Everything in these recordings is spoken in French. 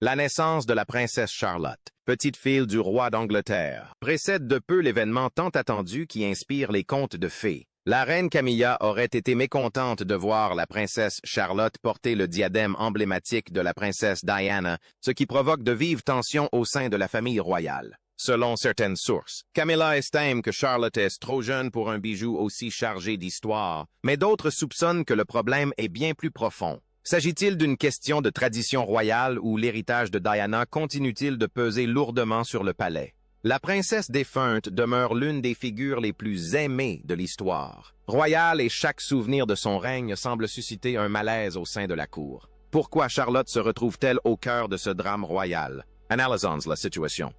La naissance de la princesse Charlotte, petite fille du roi d'Angleterre, précède de peu l'événement tant attendu qui inspire les contes de fées. La reine Camilla aurait été mécontente de voir la princesse Charlotte porter le diadème emblématique de la princesse Diana, ce qui provoque de vives tensions au sein de la famille royale. Selon certaines sources, Camilla estime que Charlotte est trop jeune pour un bijou aussi chargé d'histoire, mais d'autres soupçonnent que le problème est bien plus profond. S'agit-il d'une question de tradition royale ou l'héritage de Diana continue-t-il de peser lourdement sur le palais? La princesse défunte demeure l'une des figures les plus aimées de l'histoire royale et chaque souvenir de son règne semble susciter un malaise au sein de la cour. Pourquoi Charlotte se retrouve-t-elle au cœur de ce drame royal? Analysons la situation.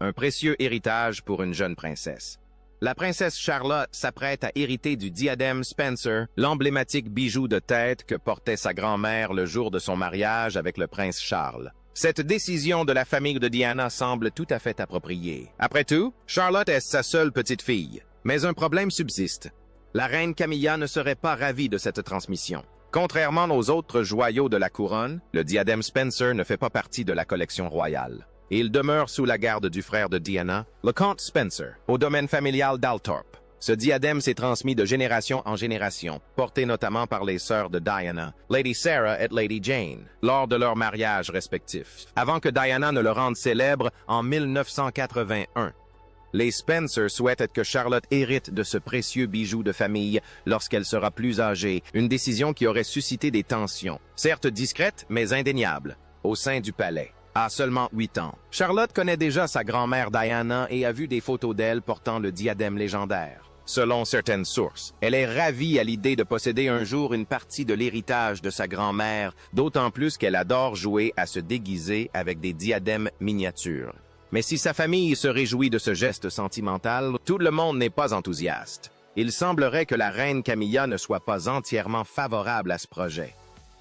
Un précieux héritage pour une jeune princesse. La princesse Charlotte s'apprête à hériter du diadème Spencer, l'emblématique bijou de tête que portait sa grand-mère le jour de son mariage avec le prince Charles. Cette décision de la famille de Diana semble tout à fait appropriée. Après tout, Charlotte est sa seule petite fille. Mais un problème subsiste. La reine Camilla ne serait pas ravie de cette transmission. Contrairement aux autres joyaux de la couronne, le diadème Spencer ne fait pas partie de la collection royale. Il demeure sous la garde du frère de Diana, le comte Spencer, au domaine familial d'Althorp. Ce diadème s'est transmis de génération en génération, porté notamment par les sœurs de Diana, Lady Sarah et Lady Jane, lors de leurs mariages respectifs, avant que Diana ne le rende célèbre en 1981. Les Spencer souhaitent que Charlotte hérite de ce précieux bijou de famille lorsqu'elle sera plus âgée, une décision qui aurait suscité des tensions, certes discrètes mais indéniables, au sein du palais. À seulement 8 ans, Charlotte connaît déjà sa grand-mère Diana et a vu des photos d'elle portant le diadème légendaire. Selon certaines sources, elle est ravie à l'idée de posséder un jour une partie de l'héritage de sa grand-mère, d'autant plus qu'elle adore jouer à se déguiser avec des diadèmes miniatures. Mais si sa famille se réjouit de ce geste sentimental, tout le monde n'est pas enthousiaste. Il semblerait que la reine Camilla ne soit pas entièrement favorable à ce projet.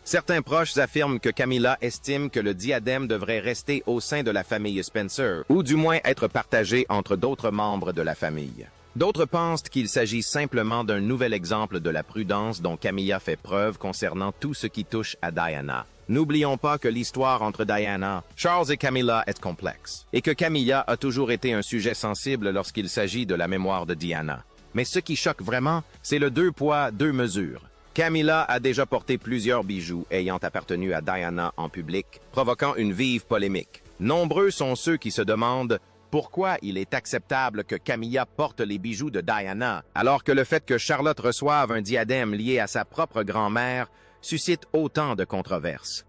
Certains proches affirment que Camilla estime que le diadème devrait rester au sein de la famille Spencer, ou du moins être partagé entre d'autres membres de la famille. D'autres pensent qu'il s'agit simplement d'un nouvel exemple de la prudence dont Camilla fait preuve concernant tout ce qui touche à Diana. N'oublions pas que l'histoire entre Diana, Charles et Camilla est complexe, et que Camilla a toujours été un sujet sensible lorsqu'il s'agit de la mémoire de Diana. Mais ce qui choque vraiment, c'est le deux poids, deux mesures. Camilla a déjà porté plusieurs bijoux ayant appartenu à Diana en public, provoquant une vive polémique. Nombreux sont ceux qui se demandent pourquoi il est acceptable que Camilla porte les bijoux de Diana, alors que le fait que Charlotte reçoive un diadème lié à sa propre grand-mère suscite autant de controverses.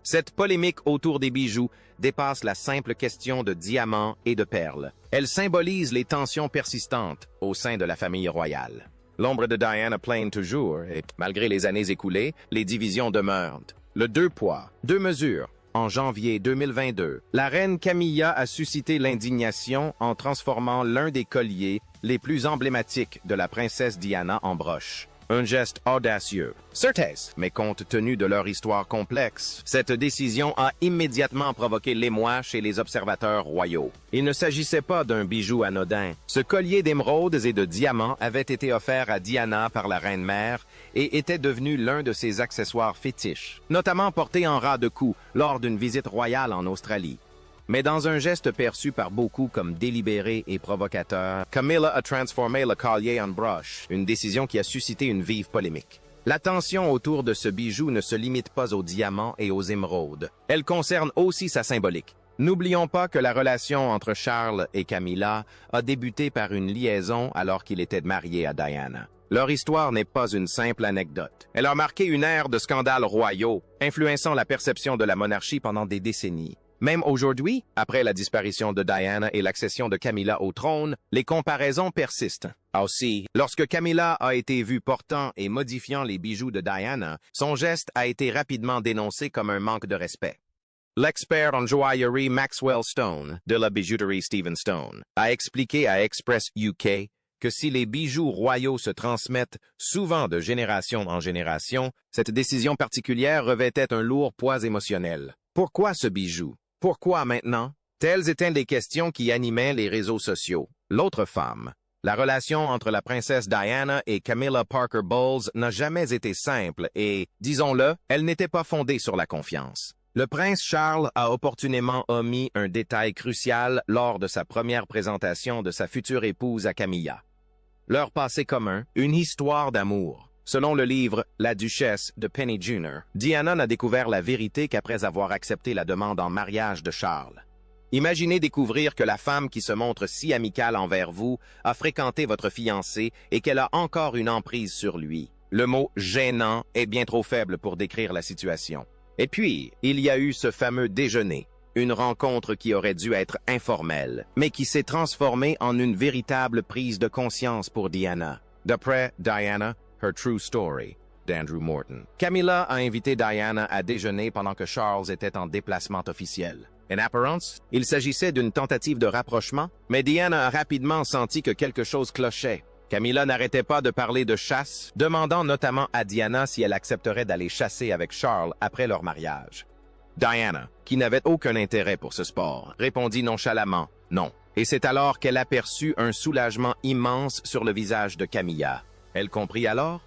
Cette polémique autour des bijoux dépasse la simple question de diamants et de perles. Elle symbolise les tensions persistantes au sein de la famille royale. L'ombre de Diana plane toujours et, malgré les années écoulées, les divisions demeurent. Le deux poids, deux mesures. En janvier 2022, la reine Camilla a suscité l'indignation en transformant l'un des colliers les plus emblématiques de la princesse Diana en broche. Un geste audacieux. Certes, mais compte tenu de leur histoire complexe, cette décision a immédiatement provoqué l'émoi chez les observateurs royaux. Il ne s'agissait pas d'un bijou anodin. Ce collier d'émeraudes et de diamants avait été offert à Diana par la reine-mère et était devenu l'un de ses accessoires fétiches, notamment porté en ras de cou lors d'une visite royale en Australie. Mais dans un geste perçu par beaucoup comme délibéré et provocateur, Camilla a transformé le collier en broche, une décision qui a suscité une vive polémique. L'attention autour de ce bijou ne se limite pas aux diamants et aux émeraudes. Elle concerne aussi sa symbolique. N'oublions pas que la relation entre Charles et Camilla a débuté par une liaison alors qu'il était marié à Diana. Leur histoire n'est pas une simple anecdote. Elle a marqué une ère de scandales royaux, influençant la perception de la monarchie pendant des décennies. Même aujourd'hui, après la disparition de Diana et l'accession de Camilla au trône, les comparaisons persistent. Aussi, lorsque Camilla a été vue portant et modifiant les bijoux de Diana, son geste a été rapidement dénoncé comme un manque de respect. L'expert en joaillerie Maxwell Stone, de la bijouterie Stephen Stone, a expliqué à Express UK que si les bijoux royaux se transmettent souvent de génération en génération, cette décision particulière revêtait un lourd poids émotionnel. Pourquoi ce bijou? Pourquoi maintenant? Telles étaient les questions qui animaient les réseaux sociaux. L'autre femme. La relation entre la princesse Diana et Camilla Parker Bowles n'a jamais été simple et, disons-le, elle n'était pas fondée sur la confiance. Le prince Charles a opportunément omis un détail crucial lors de sa première présentation de sa future épouse à Camilla. Leur passé commun, une histoire d'amour. Selon le livre « La Duchesse » de Penny Junor, Diana n'a découvert la vérité qu'après avoir accepté la demande en mariage de Charles. Imaginez découvrir que la femme qui se montre si amicale envers vous a fréquenté votre fiancé et qu'elle a encore une emprise sur lui. Le mot « gênant » est bien trop faible pour décrire la situation. Et puis, il y a eu ce fameux déjeuner, une rencontre qui aurait dû être informelle, mais qui s'est transformée en une véritable prise de conscience pour Diana. D'après Diana, Her True Story, d'Andrew Morton. Camilla a invité Diana à déjeuner pendant que Charles était en déplacement officiel. En apparence, il s'agissait d'une tentative de rapprochement, mais Diana a rapidement senti que quelque chose clochait. Camilla n'arrêtait pas de parler de chasse, demandant notamment à Diana si elle accepterait d'aller chasser avec Charles après leur mariage. Diana, qui n'avait aucun intérêt pour ce sport, répondit nonchalamment « non ». Et c'est alors qu'elle aperçut un soulagement immense sur le visage de Camilla. Elle comprit alors?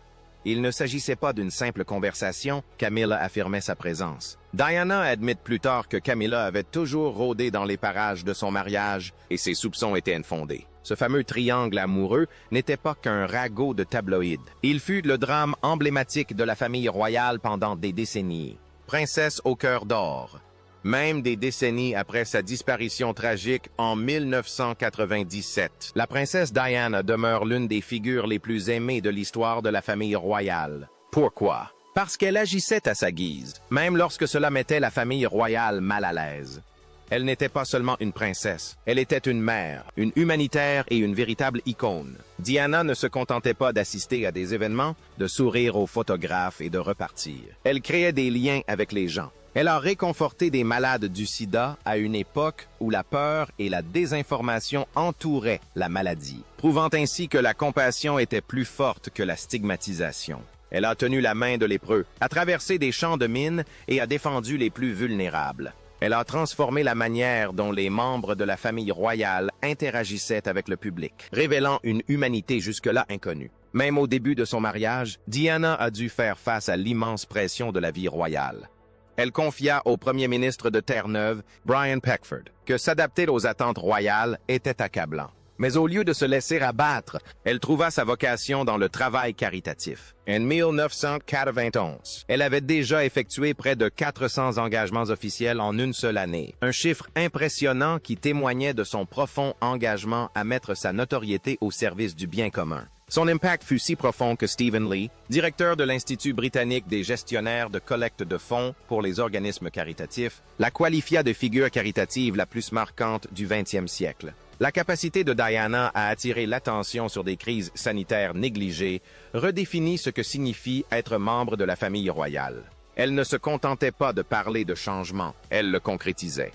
Il ne s'agissait pas d'une simple conversation, Camilla affirmait sa présence. Diana admet plus tard que Camilla avait toujours rôdé dans les parages de son mariage et ses soupçons étaient infondés. Ce fameux triangle amoureux n'était pas qu'un ragot de tabloïd. Il fut le drame emblématique de la famille royale pendant des décennies. Princesse au cœur d'or. Même des décennies après sa disparition tragique en 1997, la princesse Diana demeure l'une des figures les plus aimées de l'histoire de la famille royale. Pourquoi? Parce qu'elle agissait à sa guise, même lorsque cela mettait la famille royale mal à l'aise. Elle n'était pas seulement une princesse, elle était une mère, une humanitaire et une véritable icône. Diana ne se contentait pas d'assister à des événements, de sourire aux photographes et de repartir. Elle créait des liens avec les gens. Elle a réconforté des malades du sida à une époque où la peur et la désinformation entouraient la maladie, prouvant ainsi que la compassion était plus forte que la stigmatisation. Elle a tenu la main de lépreux, a traversé des champs de mines et a défendu les plus vulnérables. Elle a transformé la manière dont les membres de la famille royale interagissaient avec le public, révélant une humanité jusque-là inconnue. Même au début de son mariage, Diana a dû faire face à l'immense pression de la vie royale. Elle confia au premier ministre de Terre-Neuve, Brian Peckford, que s'adapter aux attentes royales était accablant. Mais au lieu de se laisser abattre, elle trouva sa vocation dans le travail caritatif. En 1991, elle avait déjà effectué près de 400 engagements officiels en une seule année, un chiffre impressionnant qui témoignait de son profond engagement à mettre sa notoriété au service du bien commun. Son impact fut si profond que Stephen Lee, directeur de l'Institut britannique des gestionnaires de collecte de fonds pour les organismes caritatifs, la qualifia de figure caritative la plus marquante du 20e siècle. La capacité de Diana à attirer l'attention sur des crises sanitaires négligées redéfinit ce que signifie être membre de la famille royale. Elle ne se contentait pas de parler de changement, elle le concrétisait.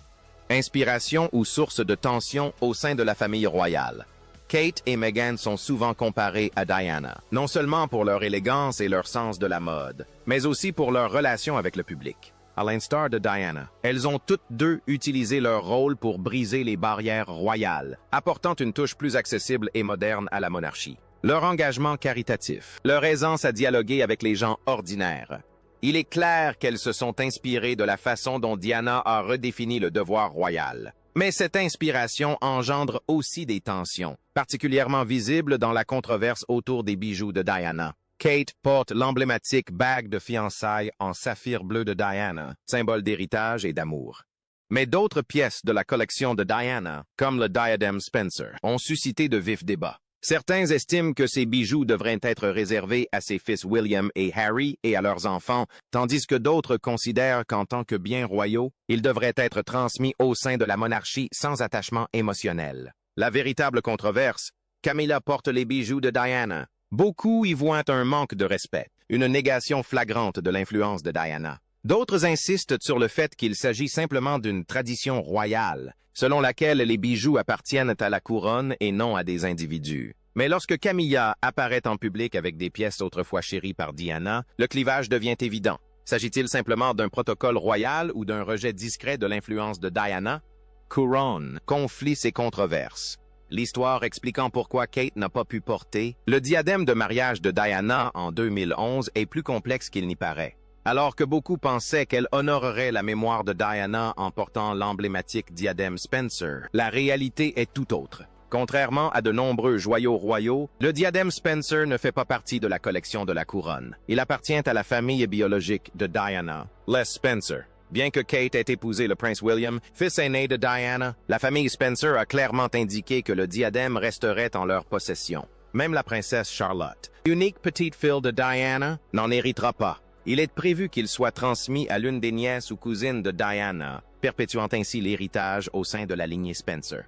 Inspiration ou source de tension au sein de la famille royale. Kate et Meghan sont souvent comparées à Diana, non seulement pour leur élégance et leur sens de la mode, mais aussi pour leur relation avec le public. À l'instar de Diana, elles ont toutes deux utilisé leur rôle pour briser les barrières royales, apportant une touche plus accessible et moderne à la monarchie. Leur engagement caritatif, leur aisance à dialoguer avec les gens ordinaires. Il est clair qu'elles se sont inspirées de la façon dont Diana a redéfini le devoir royal. Mais cette inspiration engendre aussi des tensions, particulièrement visibles dans la controverse autour des bijoux de Diana. Kate porte l'emblématique bague de fiançailles en saphir bleu de Diana, symbole d'héritage et d'amour. Mais d'autres pièces de la collection de Diana, comme le diadème Spencer, ont suscité de vifs débats. Certains estiment que ces bijoux devraient être réservés à ses fils William et Harry et à leurs enfants, tandis que d'autres considèrent qu'en tant que biens royaux, ils devraient être transmis au sein de la monarchie sans attachement émotionnel. La véritable controverse, Camilla porte les bijoux de Diana. Beaucoup y voient un manque de respect, une négation flagrante de l'influence de Diana. D'autres insistent sur le fait qu'il s'agit simplement d'une tradition royale, selon laquelle les bijoux appartiennent à la couronne et non à des individus. Mais lorsque Camilla apparaît en public avec des pièces autrefois chéries par Diana, le clivage devient évident. S'agit-il simplement d'un protocole royal ou d'un rejet discret de l'influence de Diana? Couronne, conflits et controverses. L'histoire expliquant pourquoi Kate n'a pas pu porter le diadème de mariage de Diana en 2011 est plus complexe qu'il n'y paraît. Alors que beaucoup pensaient qu'elle honorerait la mémoire de Diana en portant l'emblématique diadème Spencer, la réalité est tout autre. Contrairement à de nombreux joyaux royaux, le diadème Spencer ne fait pas partie de la collection de la couronne. Il appartient à la famille biologique de Diana, les Spencer. Bien que Kate ait épousé le prince William, fils aîné de Diana, la famille Spencer a clairement indiqué que le diadème resterait en leur possession. Même la princesse Charlotte, unique petite fille de Diana, n'en héritera pas. Il est prévu qu'il soit transmis à l'une des nièces ou cousines de Diana, perpétuant ainsi l'héritage au sein de la lignée Spencer.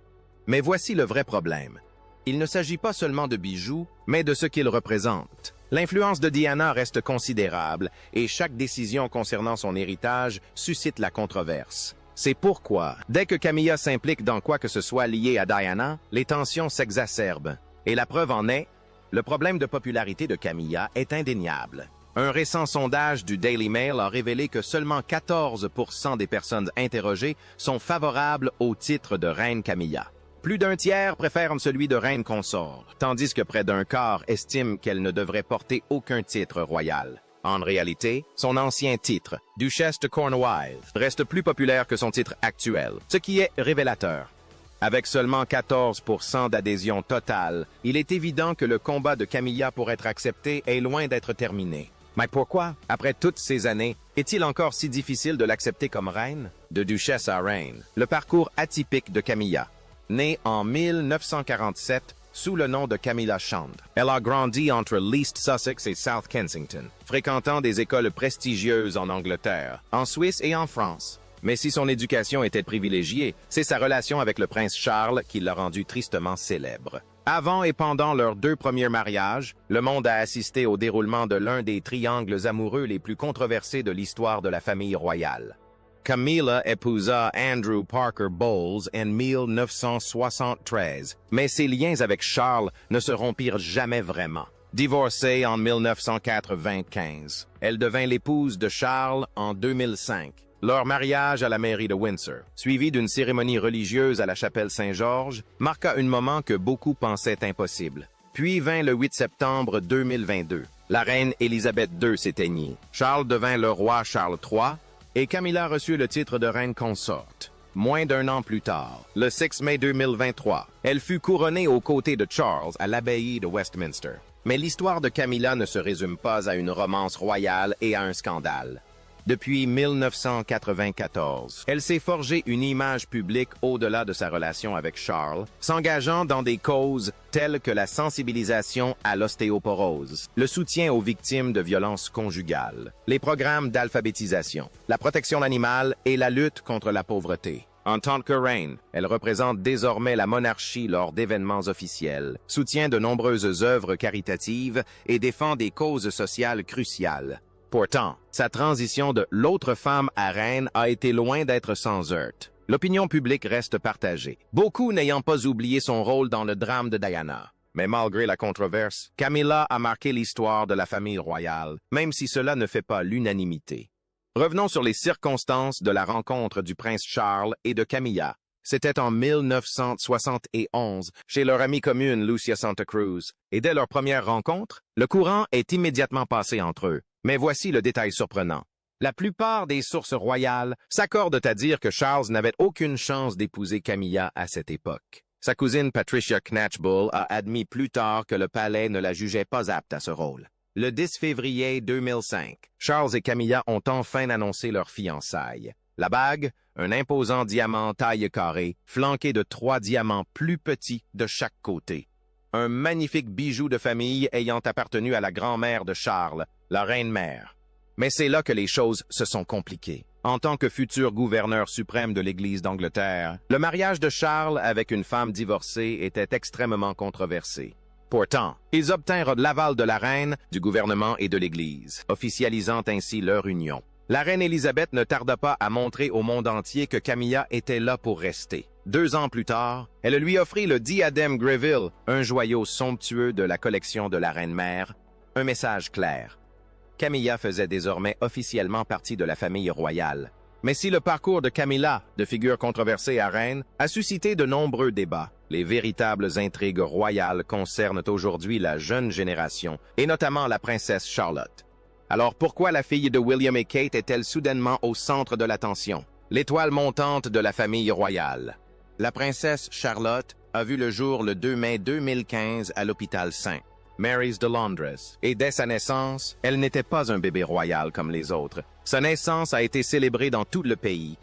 Mais voici le vrai problème. Il ne s'agit pas seulement de bijoux, mais de ce qu'ils représentent. L'influence de Diana reste considérable et chaque décision concernant son héritage suscite la controverse. C'est pourquoi, dès que Camilla s'implique dans quoi que ce soit lié à Diana, les tensions s'exacerbent. Et la preuve en est, le problème de popularité de Camilla est indéniable. Un récent sondage du Daily Mail a révélé que seulement 14% des personnes interrogées sont favorables au titre de reine Camilla. Plus d'un tiers préfèrent celui de reine consort, tandis que près d'un quart estiment qu'elle ne devrait porter aucun titre royal. En réalité, son ancien titre, duchesse de Cornwall, reste plus populaire que son titre actuel, ce qui est révélateur. Avec seulement 14% d'adhésion totale, il est évident que le combat de Camilla pour être accepté est loin d'être terminé. Mais pourquoi, après toutes ces années, est-il encore si difficile de l'accepter comme reine? De duchesse à reine, le parcours atypique de Camilla. Née en 1947 sous le nom de Camilla Shand, elle a grandi entre l'East Sussex et South Kensington, fréquentant des écoles prestigieuses en Angleterre, en Suisse et en France. Mais si son éducation était privilégiée, c'est sa relation avec le prince Charles qui l'a rendue tristement célèbre. Avant et pendant leurs 2 premiers mariages, le monde a assisté au déroulement de l'un des triangles amoureux les plus controversés de l'histoire de la famille royale. Camilla épousa Andrew Parker Bowles en 1973, mais ses liens avec Charles ne se rompirent jamais vraiment. Divorcée en 1995, elle devint l'épouse de Charles en 2005. Leur mariage à la mairie de Windsor, suivi d'une cérémonie religieuse à la chapelle Saint-Georges, marqua un moment que beaucoup pensaient impossible. Puis vint le 8 septembre 2022. La reine Élisabeth II s'éteignit. Charles devint le roi Charles III et Camilla reçut le titre de reine consorte. Moins d'un an plus tard, le 6 mai 2023, elle fut couronnée aux côtés de Charles à l'abbaye de Westminster. Mais l'histoire de Camilla ne se résume pas à une romance royale et à un scandale. Depuis 1994, elle s'est forgée une image publique au-delà de sa relation avec Charles, s'engageant dans des causes telles que la sensibilisation à l'ostéoporose, le soutien aux victimes de violences conjugales, les programmes d'alphabétisation, la protection animale et la lutte contre la pauvreté. En tant que reine, elle représente désormais la monarchie lors d'événements officiels, soutient de nombreuses œuvres caritatives et défend des causes sociales cruciales. Pourtant, sa transition de l'autre femme à reine a été loin d'être sans heurts. L'opinion publique reste partagée, beaucoup n'ayant pas oublié son rôle dans le drame de Diana. Mais malgré la controverse, Camilla a marqué l'histoire de la famille royale, même si cela ne fait pas l'unanimité. Revenons sur les circonstances de la rencontre du prince Charles et de Camilla. C'était en 1971, chez leur amie commune Lucia Santa Cruz. Et dès leur première rencontre, le courant est immédiatement passé entre eux. Mais voici le détail surprenant. La plupart des sources royales s'accordent à dire que Charles n'avait aucune chance d'épouser Camilla à cette époque. Sa cousine Patricia Knatchbull a admis plus tard que le palais ne la jugeait pas apte à ce rôle. Le 10 février 2005, Charles et Camilla ont enfin annoncé leur fiançailles. La bague, un imposant diamant taille carrée, flanqué de 3 diamants plus petits de chaque côté. Un magnifique bijou de famille ayant appartenu à la grand-mère de Charles, la reine-mère. Mais c'est là que les choses se sont compliquées. En tant que futur gouverneur suprême de l'Église d'Angleterre, le mariage de Charles avec une femme divorcée était extrêmement controversé. Pourtant, ils obtinrent l'aval de la reine, du gouvernement et de l'Église, officialisant ainsi leur union. La reine Élisabeth ne tarda pas à montrer au monde entier que Camilla était là pour rester. 2 ans plus tard, elle lui offrit le diadème Greville, un joyau somptueux de la collection de la reine-mère, un message clair. Camilla faisait désormais officiellement partie de la famille royale. Mais si le parcours de Camilla, de figure controversée à reine, a suscité de nombreux débats, les véritables intrigues royales concernent aujourd'hui la jeune génération, et notamment la princesse Charlotte. Alors pourquoi la fille de William et Kate est-elle soudainement au centre de l'attention? L'étoile montante de la famille royale. La princesse Charlotte a vu le jour le 2 mai 2015 à l'hôpital St. Mary's de Londres. Et dès sa naissance, elle n'était pas un bébé royal comme les autres. Sa naissance a été célébrée dans tout le pays.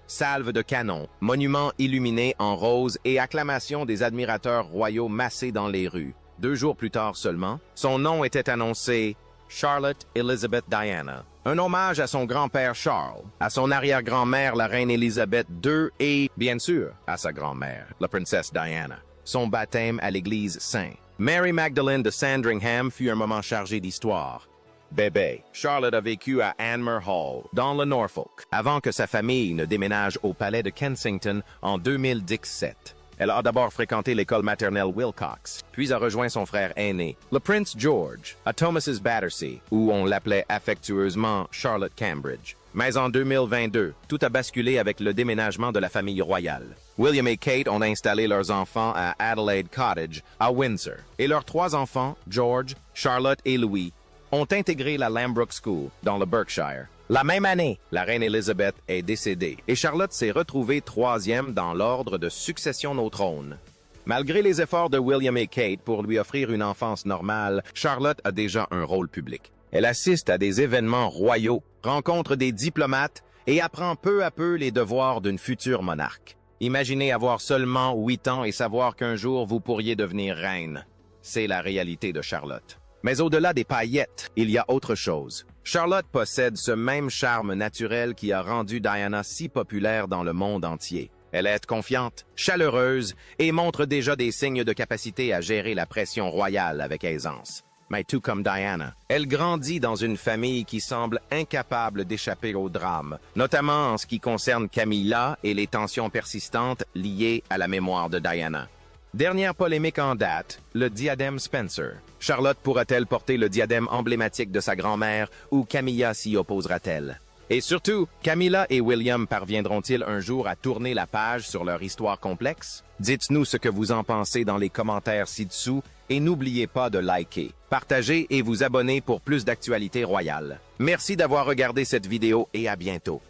Salve de canon, monuments illuminés en rose et acclamations des admirateurs royaux massés dans les rues. 2 jours plus tard seulement, son nom était annoncé Charlotte Elizabeth Diana. Un hommage à son grand-père Charles, à son arrière-grand-mère la reine Elizabeth II et, bien sûr, à sa grand-mère, la princesse Diana. Son baptême à l'église Saint. Mary Magdalene de Sandringham fut un moment chargé d'histoire. Bébé, Charlotte a vécu à Anmer Hall, dans le Norfolk, avant que sa famille ne déménage au palais de Kensington en 2017. Elle a d'abord fréquenté l'école maternelle Wilcox, puis a rejoint son frère aîné, le Prince George, à Thomas's Battersea, où on l'appelait affectueusement Charlotte Cambridge. Mais en 2022, tout a basculé avec le déménagement de la famille royale. William et Kate ont installé leurs enfants à Adelaide Cottage, à Windsor, et leurs 3 enfants, George, Charlotte et Louis, ont intégré la Lambrook School, dans le Berkshire. La même année, la reine Elizabeth est décédée et Charlotte s'est retrouvée 3e dans l'ordre de succession au trône. Malgré les efforts de William et Kate pour lui offrir une enfance normale, Charlotte a déjà un rôle public. Elle assiste à des événements royaux, rencontre des diplomates et apprend peu à peu les devoirs d'une future monarque. Imaginez avoir seulement 8 ans et savoir qu'un jour vous pourriez devenir reine. C'est la réalité de Charlotte. Mais au-delà des paillettes, il y a autre chose. Charlotte possède ce même charme naturel qui a rendu Diana si populaire dans le monde entier. Elle est confiante, chaleureuse et montre déjà des signes de capacité à gérer la pression royale avec aisance. Mais tout comme Diana, elle grandit dans une famille qui semble incapable d'échapper au drame, notamment en ce qui concerne Camilla et les tensions persistantes liées à la mémoire de Diana. Dernière polémique en date, le diadème Spencer. Charlotte pourra-t-elle porter le diadème emblématique de sa grand-mère ou Camilla s'y opposera-t-elle? Et surtout, Camilla et William parviendront-ils un jour à tourner la page sur leur histoire complexe? Dites-nous ce que vous en pensez dans les commentaires ci-dessous et n'oubliez pas de liker, partager et vous abonner pour plus d'actualités royales. Merci d'avoir regardé cette vidéo et à bientôt.